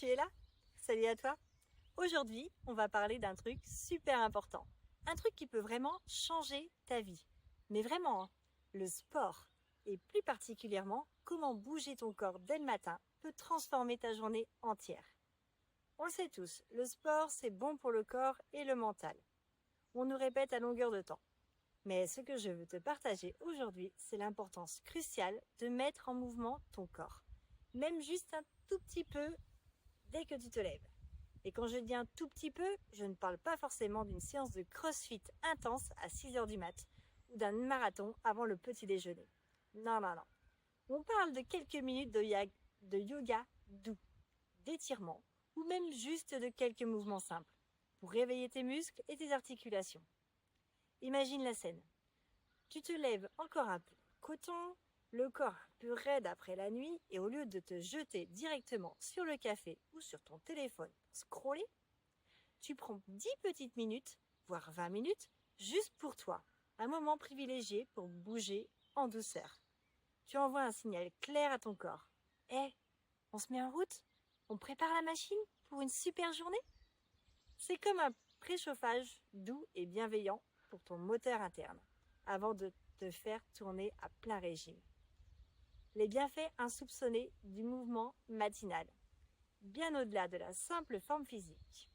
tu es là? Salut à toi! Aujourd'hui, on va parler d'un truc super important. Un truc qui peut vraiment changer ta vie. Mais vraiment, hein, le sport. Et plus particulièrement, comment bouger ton corps dès le matin peut transformer ta journée entière. On le sait tous, le sport, c'est bon pour le corps et le mental. On nous répète à longueur de temps. Mais ce que je veux te partager aujourd'hui, c'est l'importance cruciale de mettre en mouvement ton corps. Même juste un tout petit peu dès que tu te lèves. Et quand je dis un tout petit peu, je ne parle pas forcément d'une séance de crossfit intense à 6h du mat ou d'un marathon avant le petit déjeuner. Non. On parle de quelques minutes de yoga doux, d'étirement ou même juste de quelques mouvements simples pour réveiller tes muscles et tes articulations. Imagine la scène. Tu te lèves encore un peu coton, le corps plus raide après la nuit et au lieu de te jeter directement sur le café ou sur ton téléphone pour scroller, tu prends 10 petites minutes, voire 20 minutes, juste pour toi. Un moment privilégié pour bouger en douceur. Tu envoies un signal clair à ton corps. On se met en route? On prépare la machine pour une super journée? C'est comme un préchauffage doux et bienveillant pour ton moteur interne, avant de te faire tourner à plein régime. Les bienfaits insoupçonnés du mouvement matinal, bien au-delà de la simple forme physique.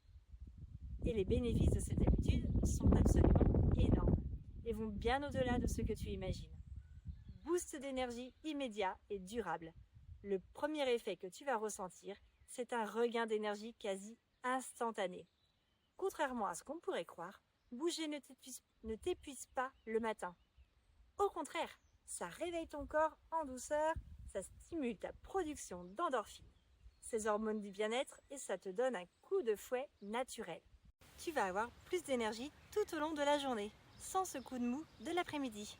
Et les bénéfices de cette habitude sont absolument énormes et vont bien au-delà de ce que tu imagines. Boost d'énergie immédiat et durable. Le premier effet que tu vas ressentir, c'est un regain d'énergie quasi instantané. Contrairement à ce qu'on pourrait croire, bouger ne t'épuise pas le matin. Au contraire, ça réveille ton corps en douceur, ça stimule ta production d'endorphines, ces hormones du bien-être, et ça te donne un coup de fouet naturel. Tu vas avoir plus d'énergie tout au long de la journée, sans ce coup de mou de l'après-midi.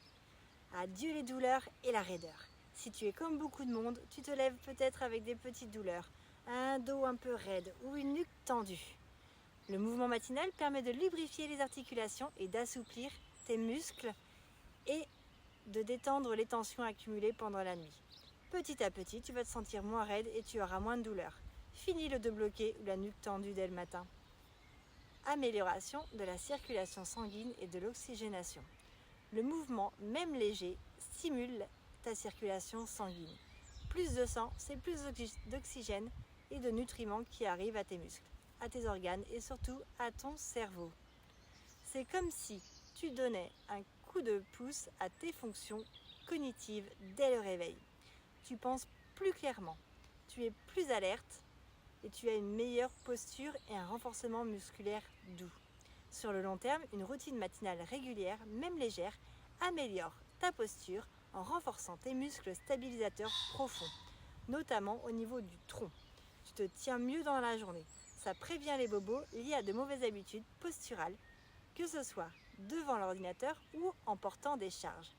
Adieu les douleurs et la raideur. Si tu es comme beaucoup de monde, tu te lèves peut-être avec des petites douleurs, un dos un peu raide ou une nuque tendue. Le mouvement matinal permet de lubrifier les articulations et d'assouplir tes muscles et de détendre les tensions accumulées pendant la nuit. Petit à petit, tu vas te sentir moins raide et tu auras moins de douleurs. Fini le dos bloqué ou la nuque tendue dès le matin. Amélioration de la circulation sanguine et de l'oxygénation. Le mouvement, même léger, stimule ta circulation sanguine. Plus de sang, c'est plus d'oxygène et de nutriments qui arrivent à tes muscles, à tes organes et surtout à ton cerveau. C'est comme si tu donnais un coup de pouce à tes fonctions cognitives dès le réveil. Tu penses plus clairement, tu es plus alerte et tu as une meilleure posture et un renforcement musculaire doux. Sur le long terme, une routine matinale régulière, même légère, améliore ta posture en renforçant tes muscles stabilisateurs profonds, notamment au niveau du tronc. Tu te tiens mieux dans la journée. Ça prévient les bobos liés à de mauvaises habitudes posturales, que ce soit devant l'ordinateur ou en portant des charges.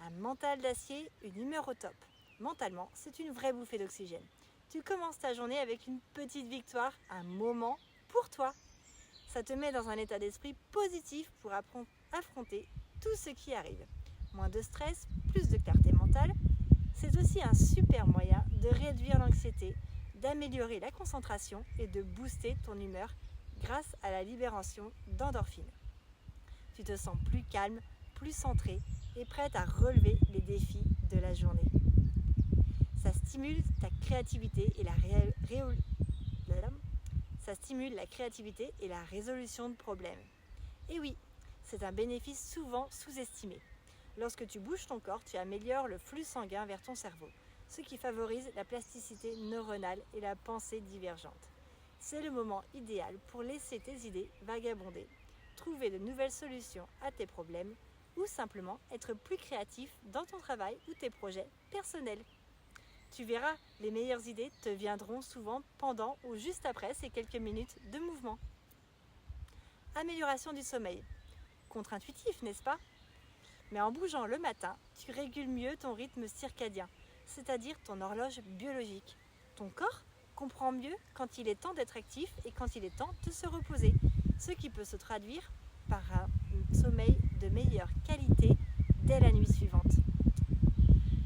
Un mental d'acier, une humeur au top. Mentalement, c'est une vraie bouffée d'oxygène. Tu commences ta journée avec une petite victoire, un moment pour toi. Ça te met dans un état d'esprit positif pour affronter tout ce qui arrive. Moins de stress, plus de clarté mentale. C'est aussi un super moyen de réduire l'anxiété, d'améliorer la concentration et de booster ton humeur grâce à la libération d'endorphines. Tu te sens plus calme, plus centré et prête à relever les défis de la journée. Ça stimule ta créativité et la résolution de problèmes. Et oui, c'est un bénéfice souvent sous-estimé. Lorsque tu bouges ton corps, tu améliores le flux sanguin vers ton cerveau, ce qui favorise la plasticité neuronale et la pensée divergente. C'est le moment idéal pour laisser tes idées vagabonder, trouver de nouvelles solutions à tes problèmes ou simplement être plus créatif dans ton travail ou tes projets personnels. Tu verras, les meilleures idées te viendront souvent pendant ou juste après ces quelques minutes de mouvement. Amélioration du sommeil. Contre-intuitif, n'est-ce pas? Mais en bougeant le matin, tu régules mieux ton rythme circadien, c'est-à-dire ton horloge biologique. Ton corps comprend mieux quand il est temps d'être actif et quand il est temps de se reposer, ce qui peut se traduire par un sommeil de meilleure qualité dès la nuit suivante.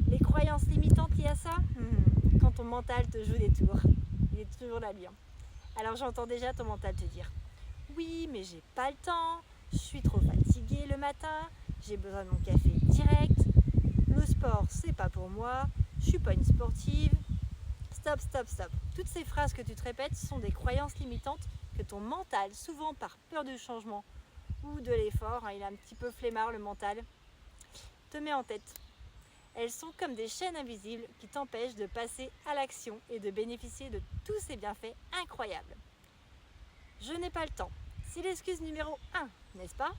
Les croyances limitantes liées à ça, quand ton mental te joue des tours, il est toujours là lui. Alors j'entends déjà ton mental te dire « Oui, mais j'ai pas le temps, je suis trop fatiguée le matin, j'ai besoin de mon café direct, le sport c'est pas pour moi, je suis pas une sportive. » Stop, stop, stop. Toutes ces phrases que tu te répètes sont des croyances limitantes que ton mental, souvent par peur du changement ou de l'effort, il est un petit peu flemmard le mental, te met en tête. Elles sont comme des chaînes invisibles qui t'empêchent de passer à l'action et de bénéficier de tous ces bienfaits incroyables. Je n'ai pas le temps. C'est l'excuse numéro 1, n'est-ce pas?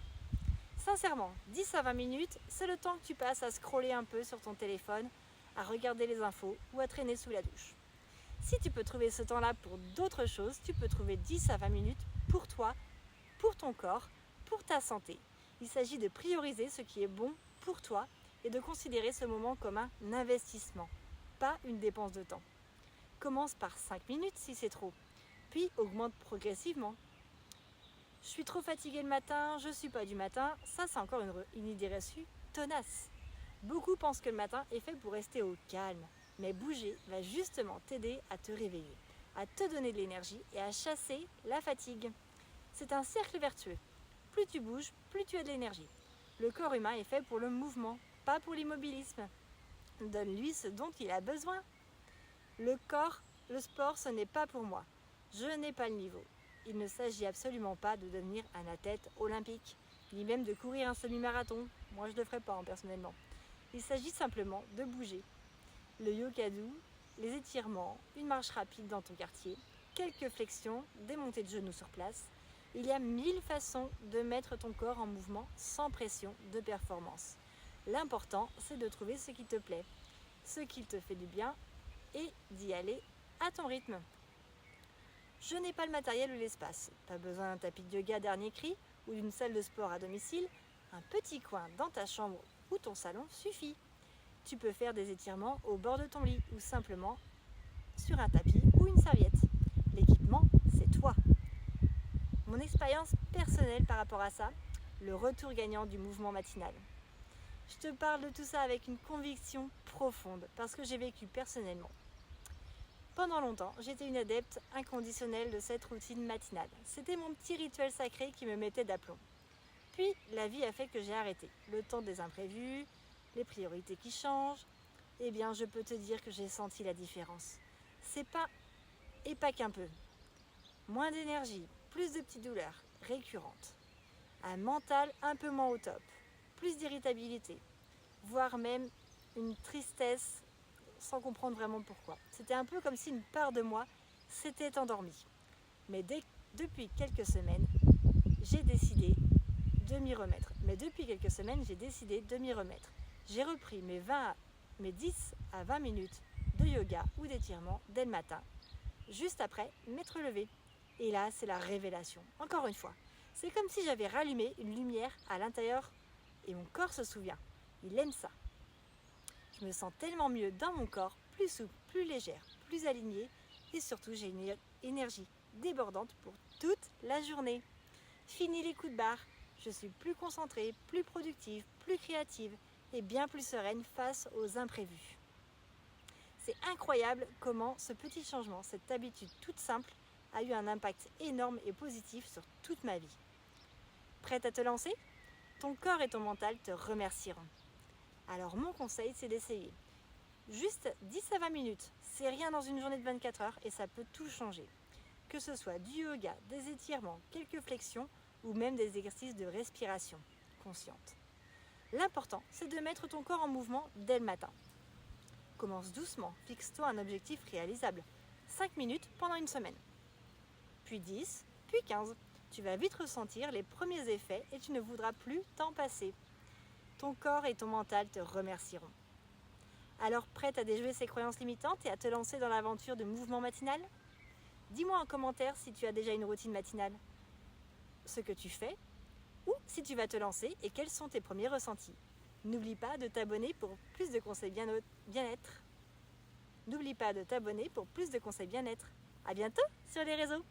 Sincèrement, 10 à 20 minutes, c'est le temps que tu passes à scroller un peu sur ton téléphone, à regarder les infos ou à traîner sous la douche. Si tu peux trouver ce temps-là pour d'autres choses, tu peux trouver 10 à 20 minutes pour toi, pour ton corps, pour ta santé. Il s'agit de prioriser ce qui est bon pour toi et de considérer ce moment comme un investissement, pas une dépense de temps. Commence par 5 minutes si c'est trop, puis augmente progressivement. Je suis trop fatiguée le matin, je ne suis pas du matin, ça c'est encore une idée reçue tenace. Beaucoup pensent que le matin est fait pour rester au calme, mais bouger va justement t'aider à te réveiller, à te donner de l'énergie et à chasser la fatigue. C'est un cercle vertueux. Plus tu bouges, plus tu as de l'énergie. Le corps humain est fait pour le mouvement, pas pour l'immobilisme. Donne-lui ce dont il a besoin. Le sport, ce n'est pas pour moi. Je n'ai pas le niveau. Il ne s'agit absolument pas de devenir un athlète olympique, ni même de courir un semi-marathon. Moi, je ne le ferai pas personnellement. Il s'agit simplement de bouger. Le yoga doux, les étirements, une marche rapide dans ton quartier, quelques flexions, des montées de genoux sur place. Il y a 1000 façons de mettre ton corps en mouvement sans pression de performance. L'important, c'est de trouver ce qui te plaît, ce qui te fait du bien et d'y aller à ton rythme. Je n'ai pas le matériel ou l'espace. Pas besoin d'un tapis de yoga dernier cri ou d'une salle de sport à domicile. Un petit coin dans ta chambre ou ton salon suffit. Tu peux faire des étirements au bord de ton lit ou simplement sur un tapis ou une serviette. L'équipement, c'est toi. Mon expérience personnelle par rapport à ça, le retour gagnant du mouvement matinal. Je te parle de tout ça avec une conviction profonde parce que j'ai vécu personnellement. Pendant longtemps, j'étais une adepte inconditionnelle de cette routine matinale. C'était mon petit rituel sacré qui me mettait d'aplomb. Puis, la vie a fait que j'ai arrêté. Le temps des imprévus, les priorités qui changent. Eh bien, je peux te dire que j'ai senti la différence. C'est pas, et pas qu'un peu. Moins d'énergie, plus de petites douleurs récurrentes. Un mental un peu moins au top. Plus d'irritabilité, voire même une tristesse sans comprendre vraiment pourquoi. C'était un peu comme si une part de moi s'était endormie. Mais depuis quelques semaines, j'ai décidé de m'y remettre. J'ai repris mes 10 à 20 minutes de yoga ou d'étirement dès le matin, juste après m'être levée. Et là, c'est la révélation. Encore une fois, c'est comme si j'avais rallumé une lumière à l'intérieur et mon corps se souvient. Il aime ça. Je me sens tellement mieux dans mon corps, plus souple, plus légère, plus alignée et surtout j'ai une énergie débordante pour toute la journée. Fini les coups de barre, je suis plus concentrée, plus productive, plus créative et bien plus sereine face aux imprévus. C'est incroyable comment ce petit changement, cette habitude toute simple, a eu un impact énorme et positif sur toute ma vie. Prête à te lancer? Ton corps et ton mental te remercieront. Alors mon conseil, c'est d'essayer. Juste 10 à 20 minutes, c'est rien dans une journée de 24 heures et ça peut tout changer. Que ce soit du yoga, des étirements, quelques flexions ou même des exercices de respiration consciente. L'important, c'est de mettre ton corps en mouvement dès le matin. Commence doucement, fixe-toi un objectif réalisable. 5 minutes pendant une semaine. Puis 10, puis 15. Tu vas vite ressentir les premiers effets et tu ne voudras plus t'en passer. Ton corps et ton mental te remercieront. Alors prête à déjouer ces croyances limitantes et à te lancer dans l'aventure de mouvement matinal? Dis-moi en commentaire si tu as déjà une routine matinale, ce que tu fais, ou si tu vas te lancer et quels sont tes premiers ressentis. N'oublie pas de t'abonner pour plus de conseils bien-être. À bientôt sur les réseaux.